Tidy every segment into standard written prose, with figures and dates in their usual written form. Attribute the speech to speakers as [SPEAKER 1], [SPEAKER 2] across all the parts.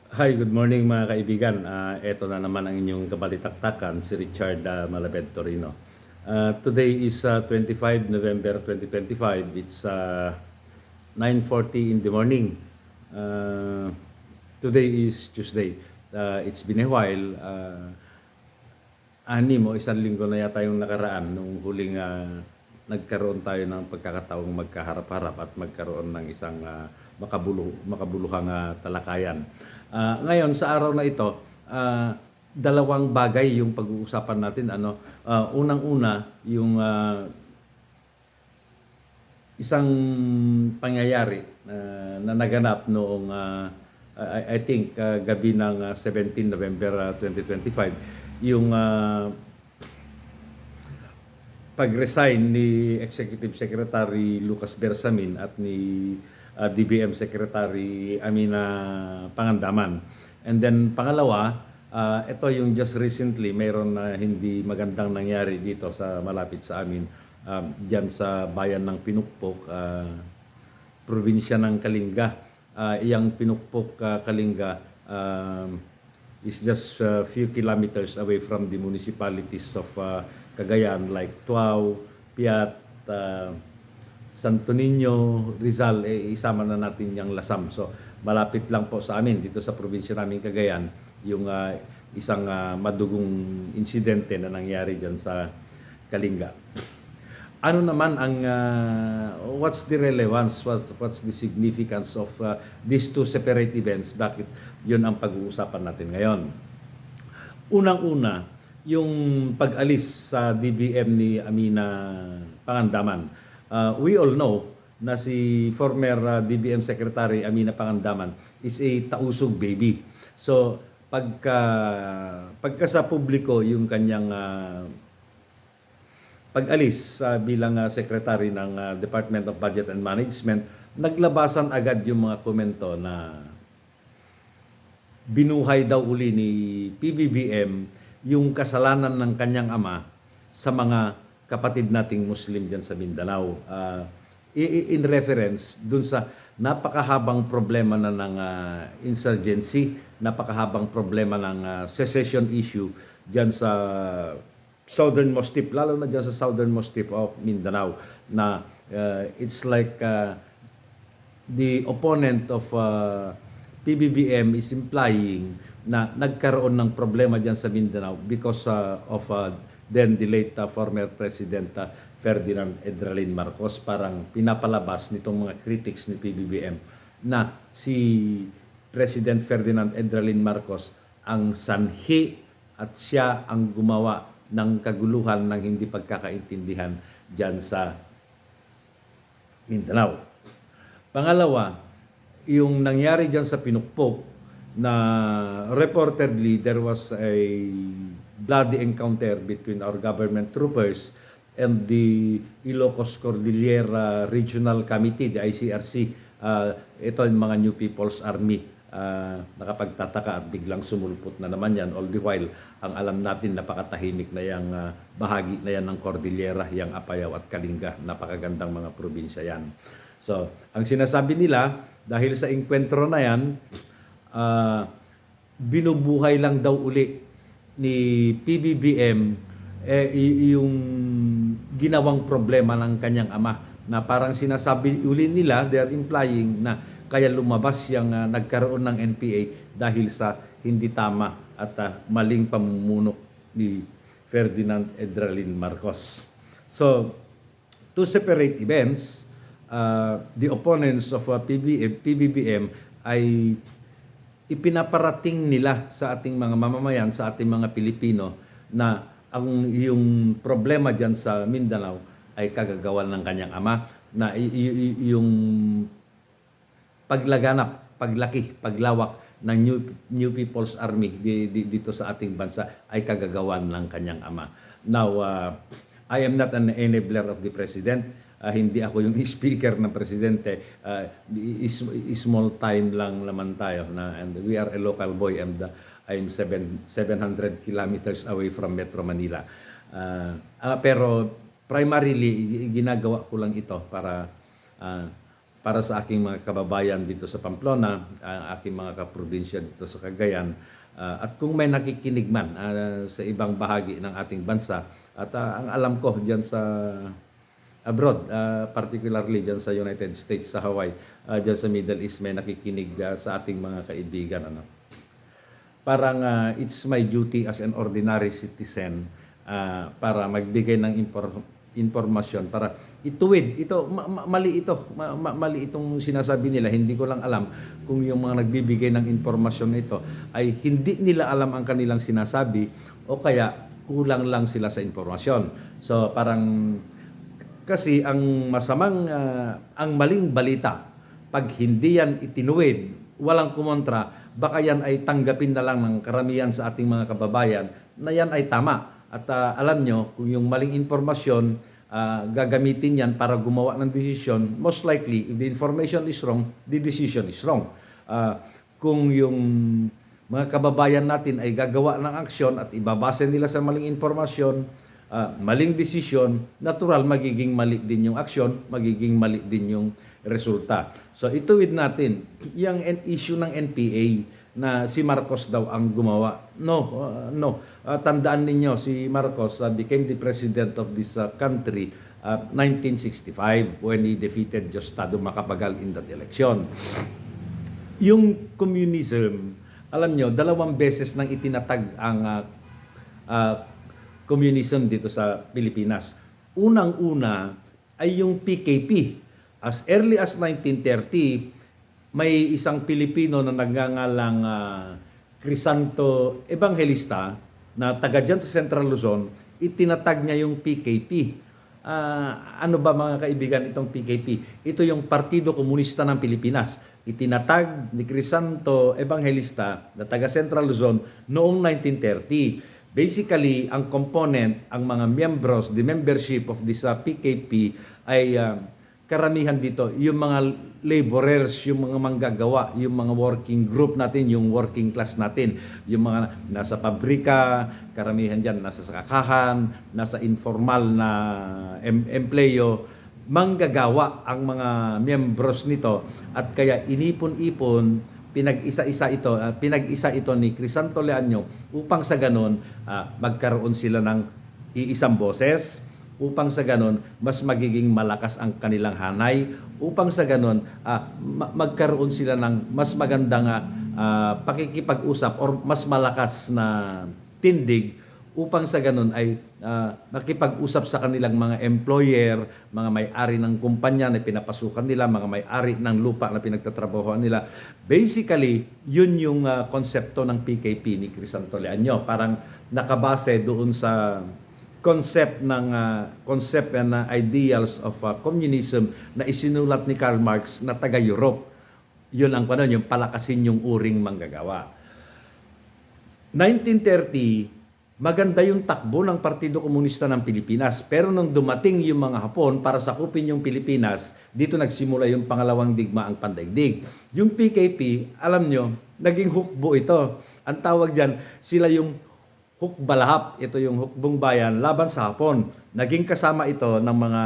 [SPEAKER 1] Hi, good morning mga kaibigan. Ito na naman ang inyong kabalitaktakan, si Richard Malabed Torino. Today is 25 November 2025. It's 9:40 in the morning. Uh, Today is Tuesday. It's been a while. Anim o isang linggo na yata yung nakaraan nung huling nagkaroon tayo ng pagkakataong magkaharap-harap at magkaroon ng isang makabuluhang talakayan. Ngayon sa araw na ito, dalawang bagay yung pag-uusapan natin. Unang-una yung isang pangyayari na naganap noong I think gabi ng 17 November 2025, yung pag-resign ni Executive Secretary Lucas Bersamin at ni DBM Secretary Amina Pangandaman. And then pangalawa, ito yung just recently mayroon na hindi magandang nangyari dito sa malapit sa amin, diyan sa bayan ng Pinukpok, probinsya ng Kalinga. Iyang Pinukpok, Kalinga is just a few kilometers away from the municipalities of Cagayan like Tuao, Piat, Santo Niño, Rizal. Isama na natin yung Lasam. So malapit lang po sa amin dito sa probinsya namin Cagayan yung isang madugong insidente na nangyari dyan sa Kalinga. Ano naman ang what's the relevance, what's the significance of these two separate events? Bakit yun ang pag-uusapan natin ngayon? Unang-una, yung pag-alis sa DBM ni Amina Pangandaman. We all know na si former DBM Secretary Amina Pangandaman is a tausog baby. So pagka sa publiko yung kanyang pag-alis bilang secretary ng Department of Budget and Management, naglabasan agad yung mga komento na binuhay daw uli ni PBBM yung kasalanan ng kanyang ama sa mga kapatid nating Muslim dyan sa Mindanao. In reference dun sa napakahabang problema na ng insurgency, napakahabang problema ng secession issue dyan sa southernmost tip, lalo na dyan sa southernmost tip of Mindanao, na it's like the opponent of PBBM is implying na nagkaroon ng problema dyan sa Mindanao because of then the late former President Ferdinand Edralin Marcos. Parang pinapalabas nitong mga critics ni PBBM na si President Ferdinand Edralin Marcos ang sanhi at siya ang gumawa ng kaguluhan ng hindi pagkakaintindihan dyan sa Mindanao. Pangalawa, yung nangyari dyan sa Pinukpok na reportedly there was a bloody encounter between our government troopers and the Ilocos Cordillera Regional Committee, the ICRC. Ito yung mga New People's Army. Nakapagtataka at biglang sumulpot na naman yan. All the while, ang alam natin, napakatahimik na yung bahagi na yan ng Cordillera, yung Apayao at Kalinga. Napakagandang mga probinsya yan. So, ang sinasabi nila, dahil sa enkwentro na yan, binubuhay lang daw uli ni PBBM yung ginawang problema ng kanyang ama. Na parang sinasabi uli nila, they are implying na kaya lumabas yung nagkaroon ng NPA dahil sa hindi tama at maling pamumuno ni Ferdinand Edralin Marcos. So, two separate events. The opponents of PBBM ay ipinaparating nila sa ating mga mamamayan, sa ating mga Pilipino, na yung problema dyan sa Mindanao ay kagagawan ng kanyang ama, na yung paglaganap, paglaki, paglawak ng New People's Army dito sa ating bansa ay kagagawan ng kanyang ama. Now, I am not an enabler of the President. Hindi ako yung speaker ng Presidente. Small time lang naman tayo. And we are a local boy and I'm 700 kilometers away from Metro Manila. Pero primarily, ginagawa ko lang ito para para sa aking mga kababayan dito sa Pamplona, ang aking mga kaprobinsya dito sa Cagayan, at kung may nakikinig man sa ibang bahagi ng ating bansa, at ang alam ko diyan sa abroad, particularly diyan sa United States, sa Hawaii, diyan sa Middle East, may nakikinig sa ating mga kaibigan, ano. Parang it's my duty as an ordinary citizen para magbigay ng impormasyon, para ituwid ito. Mali ito, mali itong sinasabi nila. Hindi ko lang alam kung yung mga nagbibigay ng impormasyon na ito ay hindi nila alam ang kanilang sinasabi o kaya kulang lang sila sa impormasyon. So parang, kasi ang ang maling balita, pag hindi yan itinuwid, walang kumontra, baka yan ay tanggapin na lang ng karamihan sa ating mga kababayan na yan ay tama. At alam nyo, kung yung maling informasyon, gagamitin yan para gumawa ng desisyon, most likely, if the information is wrong, the decision is wrong. Kung yung mga kababayan natin ay gagawa ng aksyon at ibabase nila sa maling informasyon, maling desisyon, natural magiging mali din yung aksyon, magiging mali din yung resulta. So ituwid natin yung issue ng NPA na si Marcos daw ang gumawa. No. Tandaan ninyo, si Marcos became the president of this country 1965 when he defeated Diosdado Macapagal in that election. Yung communism, alam nyo, 2 beses nang itinatag ang communism dito sa Pilipinas. Unang-una ay yung PKP. As early as 1930, may isang Pilipino na nagngangalang Crisanto Evangelista na taga dyan sa Central Luzon, itinatag niya yung PKP. Ano ba mga kaibigan itong PKP? Ito yung Partido Komunista ng Pilipinas. Itinatag ni Crisanto Evangelista na taga Central Luzon noong 1930. Basically, ang component, ang mga members, the membership of this PKP ay karamihan dito, yung mga laborers, yung mga manggagawa, yung mga working group natin, yung working class natin, yung mga nasa pabrika, karamihan dyan, nasa sakahan, nasa informal na empleyo, manggagawa ang mga members nito, at kaya inipon-ipon, pinag-isa ito ni Crisanto Leaño upang sa ganon magkaroon sila ng iisang boses, upang sa ganon mas magiging malakas ang kanilang hanay, upang sa ganon magkaroon sila ng mas magandang pakikipag-usap or mas malakas na tindig, upang sa ganon ay makipag-usap sa kanilang mga employer, mga may-ari ng kumpanya na pinapasukan nila, mga may-ari ng lupa na pinagtatrabahoan nila. Basically, yun yung konsepto ng PKP ni Crisanto Leaño. Parang nakabase doon sa concept and ideals of communism na isinulat ni Karl Marx na taga-Europe. Yun ang yung palakasin yung uring manggagawa. 1930, maganda yung takbo ng Partido Komunista ng Pilipinas. Pero nung dumating yung mga Hapon para sakupin yung Pilipinas, dito nagsimula yung pangalawang digmaang pandaigdig. Yung PKP, alam nyo, naging hukbo ito. Ang tawag dyan, sila yung Hukbalahap, ito yung hukbong bayan laban sa Hapon. Naging kasama ito ng mga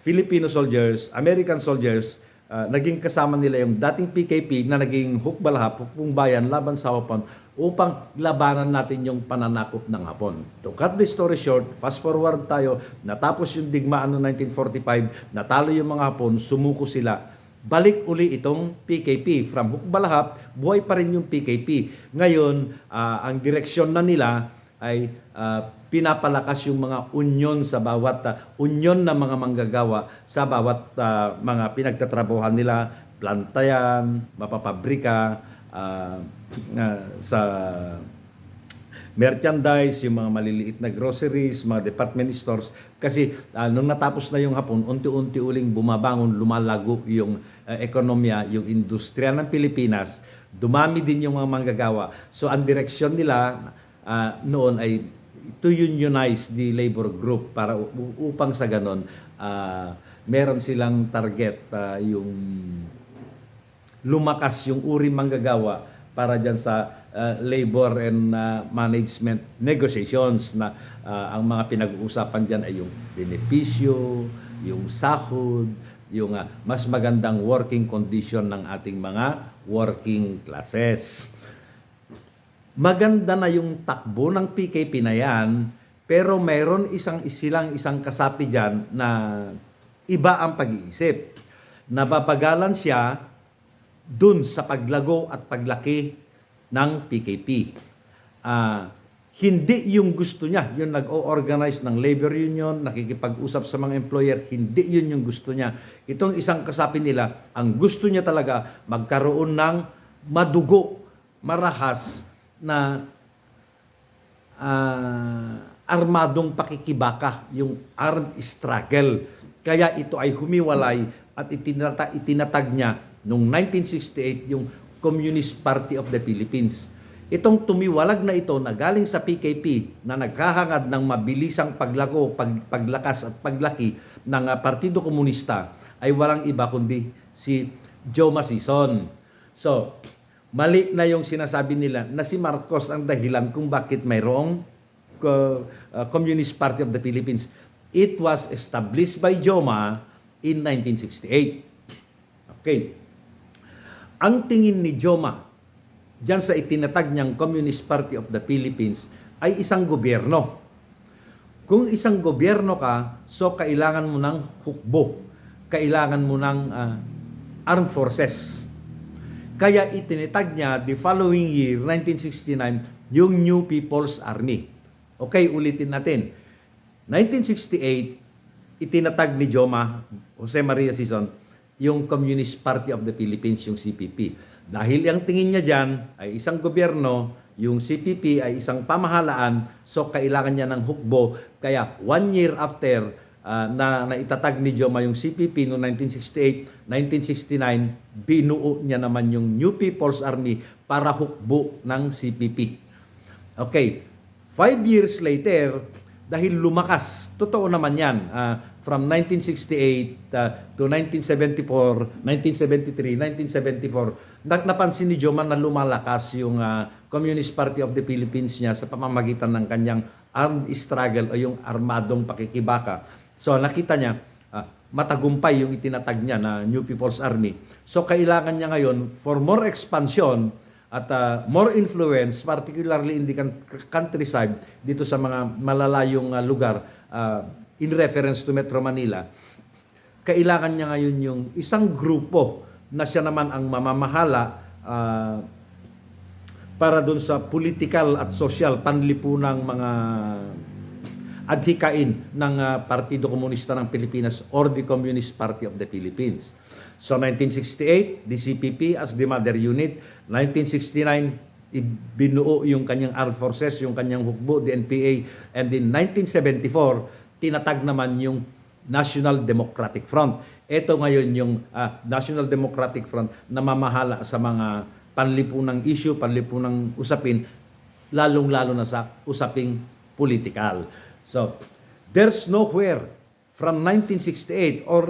[SPEAKER 1] Filipino soldiers, American soldiers, naging kasama nila yung dating PKP na naging Hukbalahap, hukbong bayan laban sa Hapon, upang labanan natin yung pananakop ng Hapon. To cut the story short, fast forward tayo, natapos yung digmaan noong 1945, natalo yung mga Hapon, sumuko sila. Balik uli itong PKP. From Hukbalahap, buhay pa rin yung PKP. Ngayon, ang direksyon na nila ay pinapalakas yung mga union sa bawat union na mga manggagawa sa bawat mga pinagtatrabahuhan nila, plantayan, mapapabrika, sa merchandise, yung mga maliliit na groceries, mga department stores. Kasi nung natapos na yung Hapon, unti-unti uling bumabangon, lumalago yung ekonomiya, yung industriya ng Pilipinas. Dumami din yung mga manggagawa. So ang direksyon nila noon ay to unionize the labor group para upang sa ganon meron silang target yung lumakas yung uri manggagawa para dyan sa labor and management negotiations na ang mga pinag-uusapan dyan ay yung benepisyo, yung sahod, yung mas magandang working condition ng ating mga working classes. Maganda na yung takbo ng PKP na yan, pero mayroon isang kasapi dyan na iba ang pag-iisip. Napapagalan siya dun sa paglago at paglaki ng PKP. Hindi yung gusto niya, yung nag-o-organize ng labor union, nakikipag-usap sa mga employer, hindi yun yung gusto niya. Itong isang kasapi nila, ang gusto niya talaga magkaroon ng madugo, marahas na armadong pakikibaka, yung armed struggle. Kaya ito ay humiwalay at itinatag niya noong 1968 yung Communist Party of the Philippines. Itong tumiwalag na ito na galing sa PKP na nagkahangad ng mabilisang paglago, paglakas at paglaki ng Partido Komunista ay walang iba kundi si Joma Sison. So, mali na yung sinasabi nila na si Marcos ang dahilan kung bakit mayroong Communist Party of the Philippines. It was established by Joma in 1968. Okay. Ang tingin ni Joma diyan sa itinatag niyang Communist Party of the Philippines ay isang gobyerno. Kung isang gobyerno ka, so kailangan mo ng hukbo. Kailangan mo ng armed forces. Kaya itinatag niya the following year, 1969, yung New People's Army. Okay, ulitin natin. 1968, itinatag ni Joma, Jose Maria Sison, yung Communist Party of the Philippines, yung CPP. Dahil ang tingin niya dyan ay isang gobyerno, yung CPP ay isang pamahalaan, so kailangan niya ng hukbo. Kaya 1 year after na itatag ni Joma yung CPP noong 1968, 1969, binuo niya naman yung New People's Army para hukbo ng CPP. Okay, 5 years later, dahil lumakas, totoo naman yan, from 1968 to 1974, 1973, 1974, napansin ni Joma na lumalakas yung Communist Party of the Philippines niya sa pamamagitan ng kanyang armed struggle o yung armadong pakikibaka. So nakita niya, matagumpay yung itinatag niya na New People's Army. So kailangan niya ngayon for more expansion at more influence, particularly in the countryside, dito sa mga malalayong lugar, in reference to Metro Manila, kailangan niya ngayon yung isang grupo na siya naman ang mamamahala para doon sa political at social panlipunang mga adhikain ng Partido Komunista ng Pilipinas or the Communist Party of the Philippines. So 1968, the CPP as the mother unit. 1969, binuo yung kanyang armed forces, yung kanyang hukbo, the NPA. And in 1974, tinatag naman yung National Democratic Front. Ito ngayon yung National Democratic Front na mamahala sa mga panlipunang issue, panlipunang usapin, lalong-lalo na sa usaping political. So, there's nowhere from 1968 or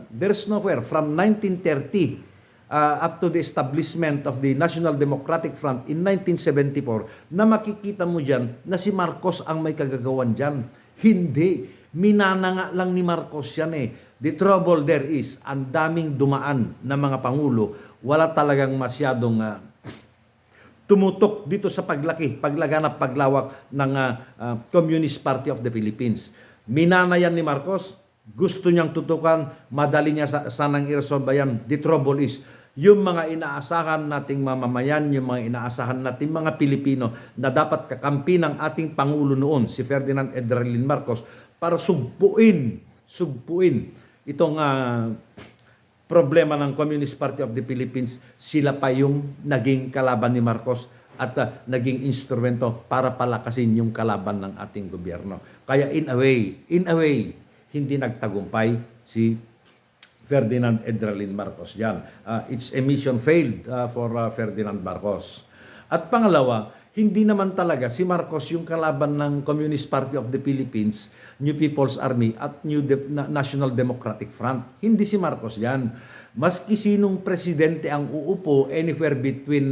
[SPEAKER 1] there's nowhere from 1930 up to the establishment of the National Democratic Front in 1974 na makikita mo dyan na si Marcos ang may kagagawan dyan. Hindi. Minananga lang ni Marcos yan eh. The trouble there is, ang daming dumaan na mga pangulo, wala talagang masyadong tumutok dito sa paglaganap, paglawak ng Communist Party of the Philippines. Minanayan ni Marcos, gusto niyang tutukan, madali niya sanang i-resolve yan. The trouble is, yung mga inaasahan nating mamamayan, yung mga inaasahan nating mga Pilipino na dapat kakampi ng ating Pangulo noon, si Ferdinand Edgarelin Marcos, para sugpuin itong problema ng Communist Party of the Philippines, sila pa yung naging kalaban ni Marcos at naging instrumento para palakasin yung kalaban ng ating gobyerno. Kaya in a way, hindi nagtagumpay si Ferdinand Edgarelin Marcos diyan. Its a mission failed for Ferdinand Marcos. At pangalawa, hindi naman talaga si Marcos yung kalaban ng Communist Party of the Philippines, New People's Army at National Democratic Front. Hindi si Marcos yan. Maski sinong presidente ang uupo anywhere between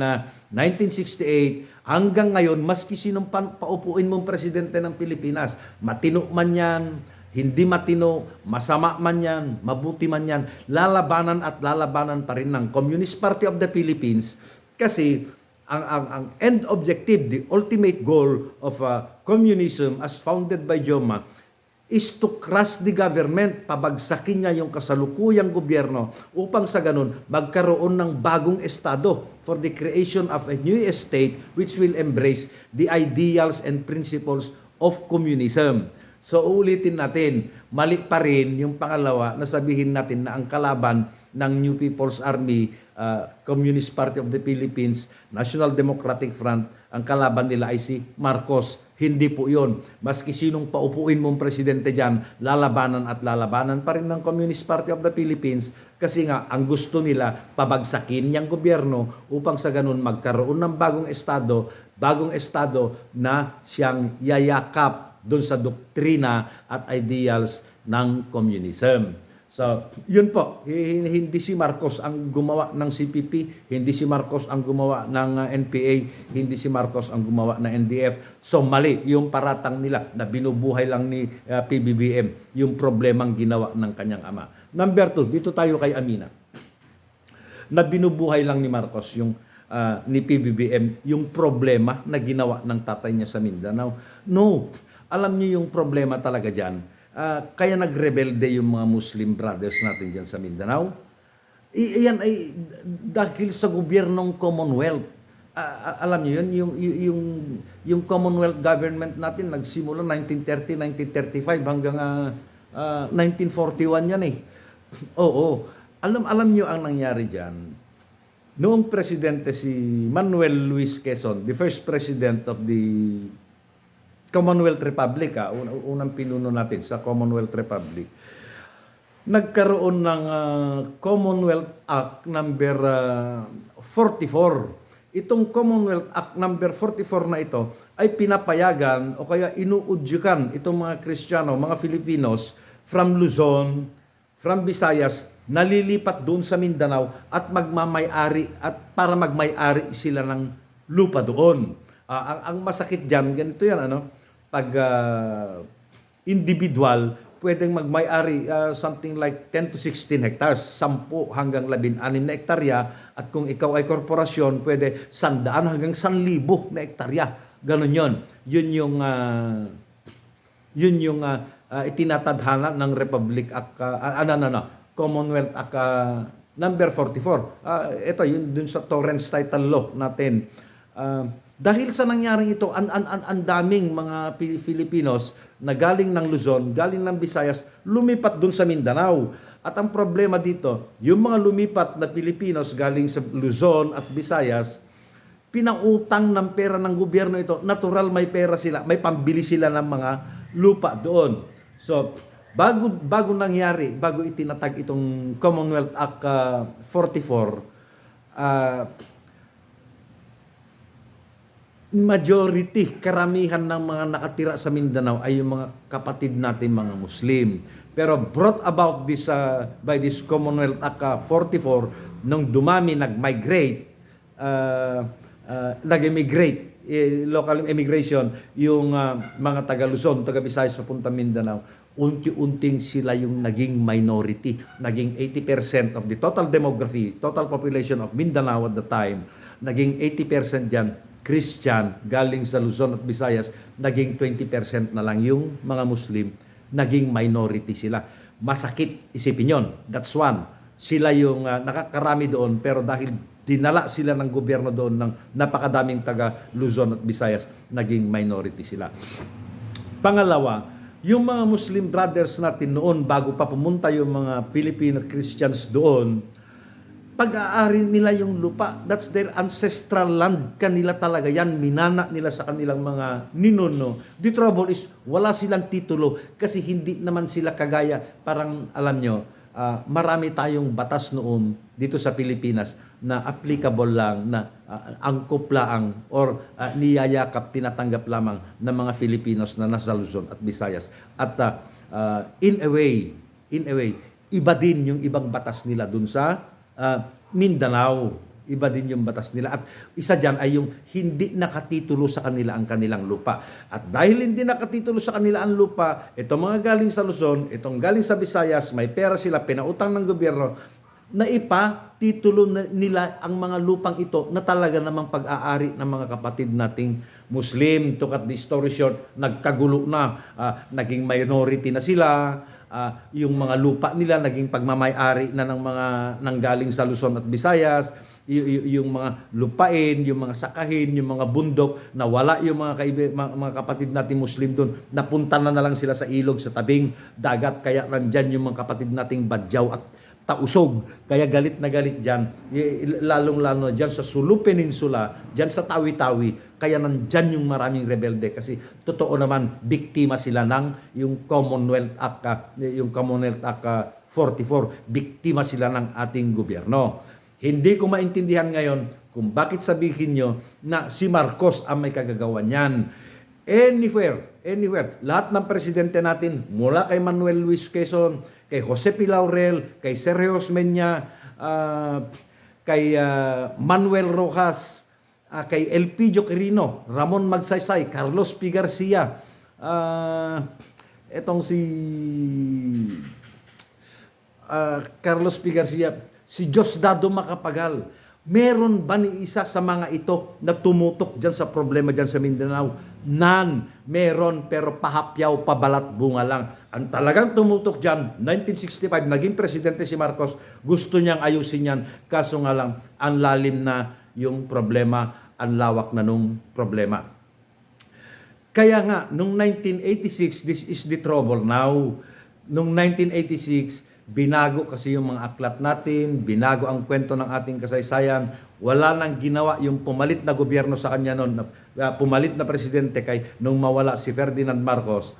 [SPEAKER 1] 1968 hanggang ngayon, maski sinong paupuin mong presidente ng Pilipinas, matino man yan, hindi matino, masama man yan, mabuti man yan, lalabanan at lalabanan pa rin ng Communist Party of the Philippines kasi ang end objective, the ultimate goal of communism as founded by Joma is to crush the government, pabagsakin niya yung kasalukuyang gobyerno upang sa ganun magkaroon ng bagong estado for the creation of a new state which will embrace the ideals and principles of communism. So uulitin natin, mali pa rin yung pangalawa na sabihin natin na ang kalaban ng New People's Army, Communist Party of the Philippines, National Democratic Front, ang kalaban nila ay si Marcos. Hindi po yun. Maski sinong paupuin mong presidente dyan, lalabanan at lalabanan pa rin ng Communist Party of the Philippines kasi nga ang gusto nila pabagsakin yung gobyerno upang sa ganun magkaroon ng bagong estado na siyang yayakap doon sa doktrina at ideals ng communism. So, yun po, hindi si Marcos ang gumawa ng CPP, hindi si Marcos ang gumawa ng NPA, hindi si Marcos ang gumawa ng NDF. So, mali yung paratang nila na binubuhay lang ni PBBM yung problemang ginawa ng kanyang ama. Number 2, dito tayo kay Amina. Na binubuhay lang ni Marcos yung ni PBBM yung problema na ginawa ng tatay niya sa Mindanao. No, alam niyo yung problema talaga dyan. Kaya nagrebelde yung mga Muslim brothers natin dyan sa Mindanao. Iyan ay dahil sa gobyernong Commonwealth. Alam niyo yun, yung Commonwealth government natin nagsimula 1930, 1935 hanggang 1941 yan eh. Oo. Alam niyo ang nangyari dyan. Noong presidente si Manuel Luis Quezon, the first president of the Commonwealth Republic, unang pinuno natin sa Commonwealth Republic, nagkaroon ng Commonwealth Act number 44. Itong Commonwealth Act number 44 na ito ay pinapayagan o kaya inuudyukan itong mga Kristiyano, mga Filipinos from Luzon, from Visayas, nalilipat doon sa Mindanao at magmamay-ari at para magmay-ari sila ng lupa doon. Ang masakit diyan, ganito yan, pag individual, pwedeng magmay-ari something like 10 to 16 hectares, 10 hanggang 16 na hektarya, at kung ikaw ay korporasyon, pwede 100 hanggang 1,000 na hektarya. Ganun yon. Yun yung itinatadhana ng Republic Act, Commonwealth Act number 44. Ito, yun dun sa Torrens Title Law natin. Dahil sa nangyaring ito, ang daming mga Filipinos na galing ng Luzon, galing ng Visayas, lumipat dun sa Mindanao. At ang problema dito, yung mga lumipat na Filipinos galing sa Luzon at Visayas, pinautang ng pera ng gobyerno ito. Natural, may pera sila, may pambili sila ng mga lupa doon. So, bago nangyari, bago itinatag itong Commonwealth Act 44, majority, karamihan ng mga nakatira sa Mindanao ay yung mga kapatid natin mga Muslim. Pero brought about this by this Commonwealth Act 44, nung dumami, nag-migrate, nag-immigrate, local immigration, yung mga taga Luzon, taga Visayas papunta Mindanao, unti-unting sila yung naging minority. Naging 80% of the total demography, total population of Mindanao at the time, naging 80% dyan Christian, galing sa Luzon at Visayas, naging 20% na lang yung mga Muslim, naging minority sila. Masakit isipin yon. That's one. Sila yung nakakarami doon, pero dahil dinala sila ng gobyerno doon ng napakadaming taga Luzon at Visayas, naging minority sila. Pangalawa, yung mga Muslim brothers natin noon, bago pa pumunta yung mga Filipino Christians doon, pag-aari nila yung lupa. That's their ancestral land. Kanila talaga yan. Minana nila sa kanilang mga ninuno. The trouble is, wala silang titulo kasi hindi naman sila kagaya. Parang, alam nyo, marami tayong batas noon dito sa Pilipinas na applicable lang, na angkop lang or niyayakap, tinatanggap lamang ng mga Filipinos na nasa Luzon at Visayas. At in a way, iba din yung ibang batas nila dun sa Mindanao. iba din yung batas nila. At isa dyan ay yung hindi nakatitulo sa kanila ang kanilang lupa. At dahil hindi nakatitulo sa kanila ang lupa, itong mga galing sa Luzon, itong galing sa Visayas, may pera sila, pinautang ng gobyerno, na titulo nila ang mga lupang ito na talaga namang pag-aari ng mga kapatid nating Muslim. To cut the story short, nagkagulo na, naging minority na sila, yung mga lupa nila naging pagmamay-ari na ng mga nanggaling sa Luzon at Visayas, yung mga lupain, yung mga sakahin, yung mga bundok, na wala yung mga kapatid nating Muslim doon, napunta na lang sila sa ilog, sa tabing dagat, kaya nandyan yung mga kapatid nating Badyaw at Tausog. Kaya galit na galit dyan, lalong-lalo dyan sa Sulu Peninsula, dyan sa Tawi-Tawi, kaya nandyan yung maraming rebelde kasi totoo naman, biktima sila ng yung Commonwealth Act, 44, biktima sila ng ating gobyerno. Hindi ko maintindihan ngayon kung bakit sabihin nyo na si Marcos ang may kagagawan yan. Anywhere, lahat ng presidente natin, mula kay Manuel Luis Quezon, kay Jose P. Laurel, kay Sergio Osmeña, kay Manuel Rojas, kay Elpidio Quirino, Ramon Magsaysay, Carlos P. Garcia, etong si Carlos P. Garcia, si Diosdado Macapagal. Meron ba ni isa sa mga ito na tumutok dyan sa problema dyan sa Mindanao? None. Meron, pero pahapyaw, pabalat, bunga lang. Ang talagang tumutok dyan, 1965, naging presidente si Marcos, gusto niyang ayusin yan. Kaso nga lang, ang lalim na yung problema, ang lawak na nung problema. Kaya nga, nung 1986, this is the trouble now. Nung 1986, binago kasi yung mga aklat natin, binago ang kwento ng ating kasaysayan, wala nang ginawa yung pumalit na gobyerno sa kanya noon, pumalit na presidente kay nung mawala si Ferdinand Marcos.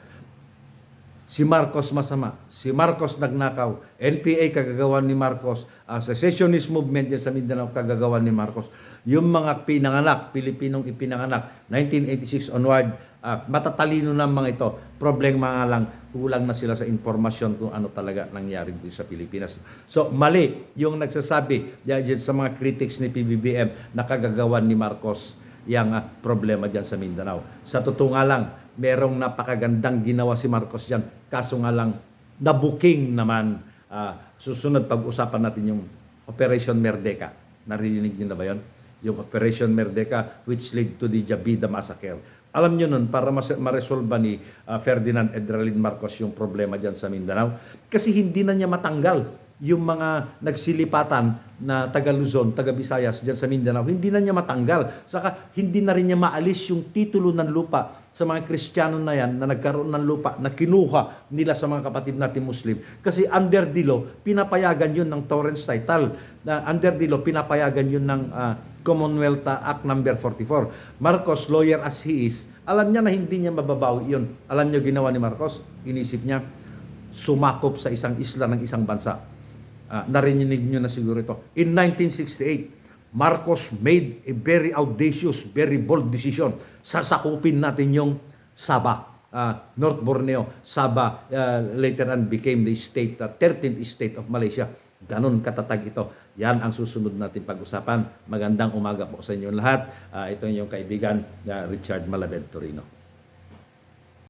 [SPEAKER 1] Si Marcos masama, si Marcos nagnakaw, NPA kagagawan ni Marcos, secessionist movement yan sa Mindanao kagagawan ni Marcos. Yung mga pinanganak, Pilipinong ipinanganak, 1986 onward, matatalino ng mga ito. Problema nga lang, kulang na sila sa informasyon kung ano talaga nangyari dito sa Pilipinas. So, mali yung nagsasabi dyan sa mga critics ni PBBM na kagagawan ni Marcos yung problema dyan sa Mindanao. Sa totoo nga lang, merong napakagandang ginawa si Marcos dyan. Kaso nga lang, nabuking naman. Susunod pag-usapan natin yung Operation Merdeka. Narinig niyo na ba yun? Yung Operation Merdeka which led to the Jabida Massacre. Alam nyo nun, para maresolba ni Ferdinand Edralin Marcos yung problema dyan sa Mindanao, kasi hindi na niya matanggal yung mga nagsilipatan na taga Luzon, taga Visayas dyan sa Mindanao, hindi na niya matanggal. Saka hindi na rin niya maalis yung titulo ng lupa sa mga Kristiyano na yan na nagkaroon ng lupa na kinuha nila sa mga kapatid natin Muslim. Kasi under the law, pinapayagan yun ng Torrens title. Under the law, pinapayagan yun ng Commonwealth Act number 44. Marcos, lawyer as he is, alam niya na hindi niya mababawi yun. Alam niyo ginawa ni Marcos? Inisip niya, sumakop sa isang isla ng isang bansa. Narinig niyo na siguro ito. In 1968, Marcos made a very audacious, very bold decision. Sasakupin natin yung Sabah, North Borneo. Sabah later on became the state, 13th state of Malaysia. Ganon katatag ito. Yan ang susunod natin pag-usapan. Magandang umaga po sa inyo lahat. Ito yung kaibigan Richard Malabed Torino.